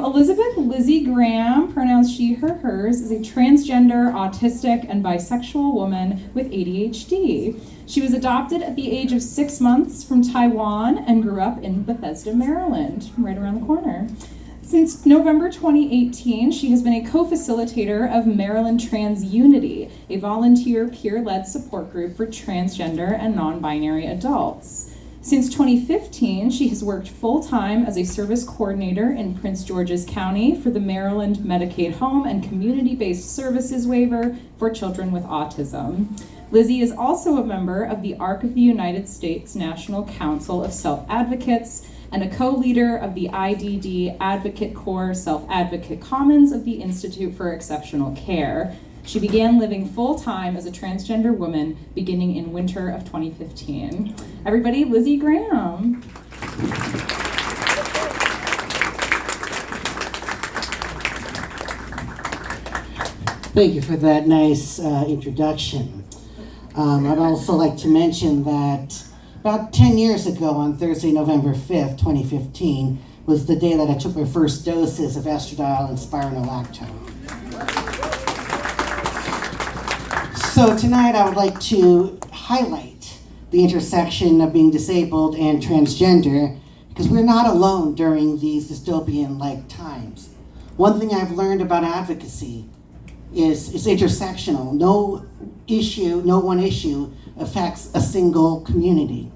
Elizabeth Lizzy Graham, pronouns she, her, hers, is a transgender, autistic, and bisexual woman with ADHD. She was adopted at the age of 6 months from Taiwan and grew up in Bethesda, Maryland, right around the corner. Since November 2018, she has been a co-facilitator of Maryland Trans Unity, a volunteer peer-led support group for transgender and non-binary adults. Since 2015, she has worked full-time as a service coordinator in Prince George's County for the Maryland Medicaid Home and Community-Based Services Waiver for Children with Autism. Lizzy is also a member of the ARC of the United States National Council of Self-Advocates and a co-leader of the IDD Advocate Corps Self-Advocate Commons of the Institute for Exceptional Care. She began living full-time as a transgender woman beginning in winter of 2015. Everybody, Lizzy Graham. Thank you for that nice introduction. I'd also like to mention that about 10 years ago on Thursday, November 5th, 2015, was the day that I took my first doses of estradiol and spironolactone. So tonight I would like to highlight the intersection of being disabled and transgender, because we're not alone during these dystopian-like times. One thing I've learned about advocacy is it's intersectional. No one issue affects a single community.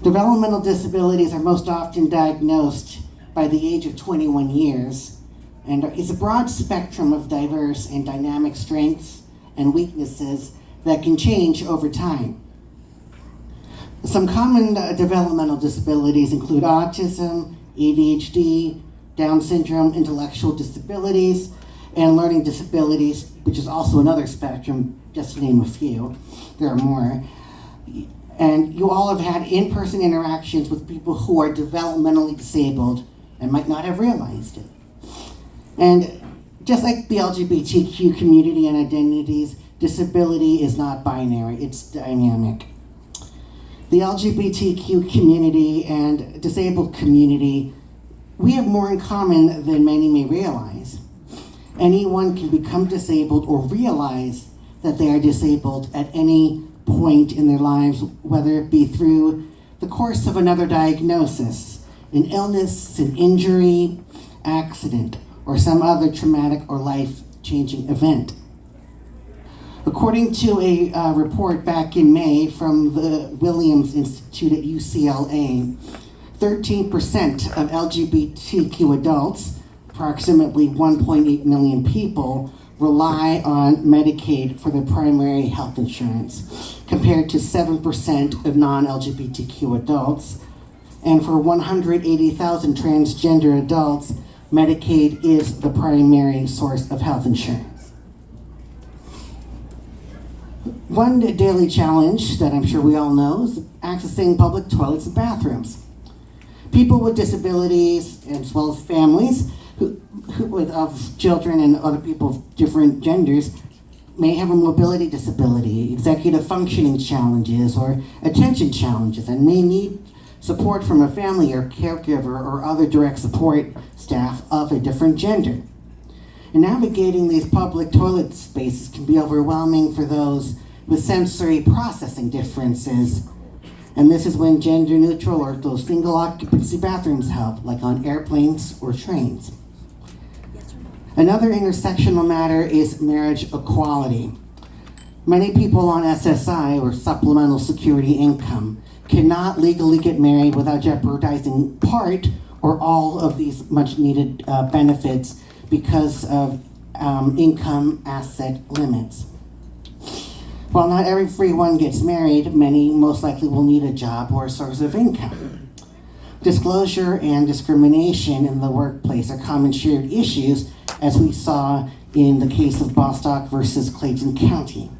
Developmental disabilities are most often diagnosed by the age of 21 years, and it's a broad spectrum of diverse and dynamic strengths and weaknesses that can change over time. Some common developmental disabilities include autism, ADHD, Down syndrome, intellectual disabilities, and learning disabilities, which is also another spectrum, just to name a few. There are more. And you all have had in-person interactions with people who are developmentally disabled and might not have realized it. And just like the LGBTQ community and identities, disability is not binary, it's dynamic. The LGBTQ community and disabled community, we have more in common than many may realize. Anyone can become disabled or realize that they are disabled at any point in their lives, whether it be through the course of another diagnosis, an illness, an injury, accident, or some other traumatic or life-changing event. According to a report back in May from the Williams Institute at UCLA, 13% of LGBTQ adults, approximately 1.8 million people, rely on Medicaid for their primary health insurance, compared to 7% of non-LGBTQ adults. And for 180,000 transgender adults, Medicaid is the primary source of health insurance. One daily challenge that I'm sure we all know is accessing public toilets and bathrooms. People with disabilities, as well as families of children and other people of different genders, may have a mobility disability, executive functioning challenges, or attention challenges, and may need support from a family or caregiver or other direct support staff of a different gender. And navigating these public toilet spaces can be overwhelming for those with sensory processing differences. And this is when gender neutral or those single occupancy bathrooms help, like on airplanes or trains. Another intersectional matter is marriage equality. Many people on SSI, or supplemental security income, cannot legally get married without jeopardizing part or all of these much needed benefits because of income asset limits. While not everyone gets married, many most likely will need a job or a source of income. Disclosure and discrimination in the workplace are common shared issues, as we saw in the case of Bostock versus Clayton County.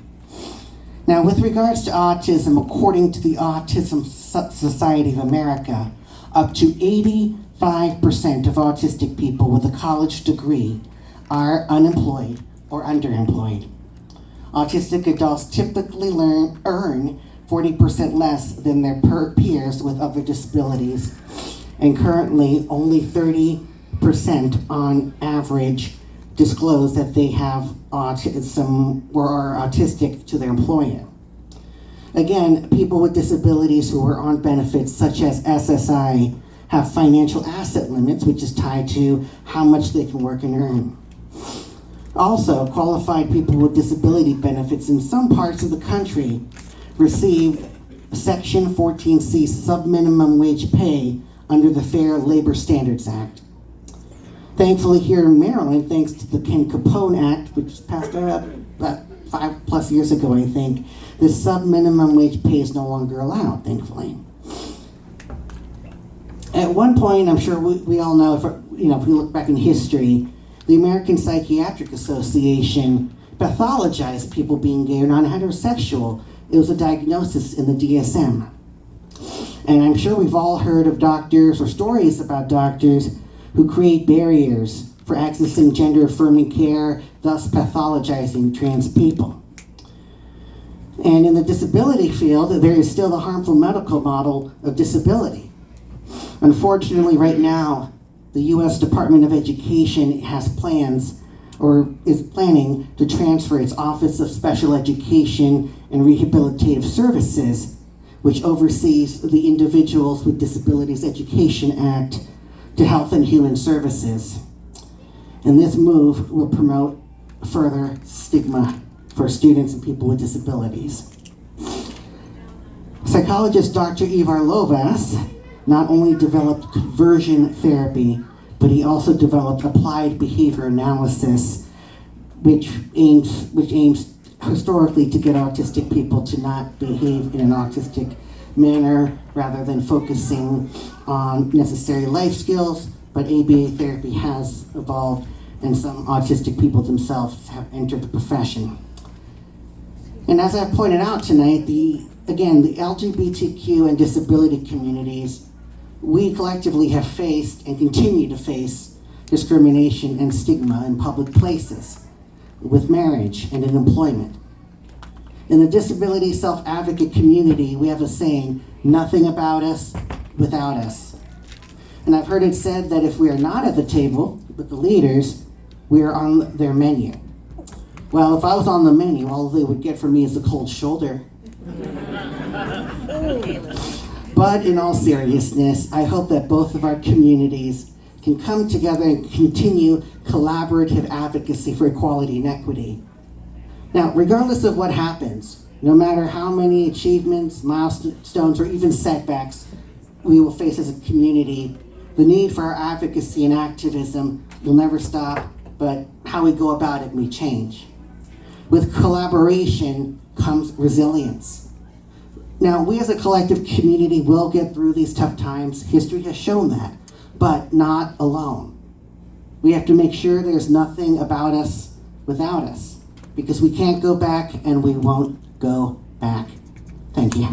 Now, with regards to autism, according to the Autism Society of America, up to 85% of autistic people with a college degree are unemployed or underemployed. Autistic adults typically earn 40% less than their peers with other disabilities, and currently only 30% on average disclose that they have autism or are autistic to their employer. Again, people with disabilities who are on benefits such as SSI have financial asset limits, which is tied to how much they can work and earn. Also, qualified people with disability benefits in some parts of the country receive Section 14C subminimum wage pay under the Fair Labor Standards Act. Thankfully, here in Maryland, thanks to the Ken Capone Act, which was passed about 5+ years ago, I think, this subminimum wage pay is no longer allowed, thankfully. At one point, I'm sure we all know, if we look back in history, the American Psychiatric Association pathologized people being gay or non-heterosexual. It was a diagnosis in the DSM. And I'm sure we've all heard of doctors or stories about doctors who create barriers for accessing gender-affirming care, thus pathologizing trans people. And in the disability field, there is still the harmful medical model of disability. Unfortunately, right now, the U.S. Department of Education has plans or is planning to transfer its Office of Special Education and Rehabilitative Services, which oversees the Individuals with Disabilities Education Act, to Health and Human Services. And this move will promote further stigma for students and people with disabilities. Psychologist Dr. Ivar Lovas not only developed conversion therapy, but he also developed applied behavior analysis, which aims historically to get autistic people to not behave in an autistic manner rather than focusing on necessary life skills. But ABA therapy has evolved, and some autistic people themselves have entered the profession. And as I pointed out tonight, the LGBTQ and disability communities, we collectively have faced and continue to face discrimination and stigma in public places, with marriage and in employment. In the disability self-advocate community, we have a saying, nothing about us without us. And I've heard it said that if we are not at the table with the leaders, we are on their menu. Well, if I was on the menu, all they would get from me is a cold shoulder. But in all seriousness, I hope that both of our communities can come together and continue collaborative advocacy for equality and equity. Now, regardless of what happens, no matter how many achievements, milestones, or even setbacks we will face as a community, the need for our advocacy and activism will never stop, but how we go about it may change. With collaboration comes resilience. Now, we as a collective community will get through these tough times. History has shown that, but not alone. We have to make sure there's nothing about us without us, because we can't go back and we won't go back. Thank you.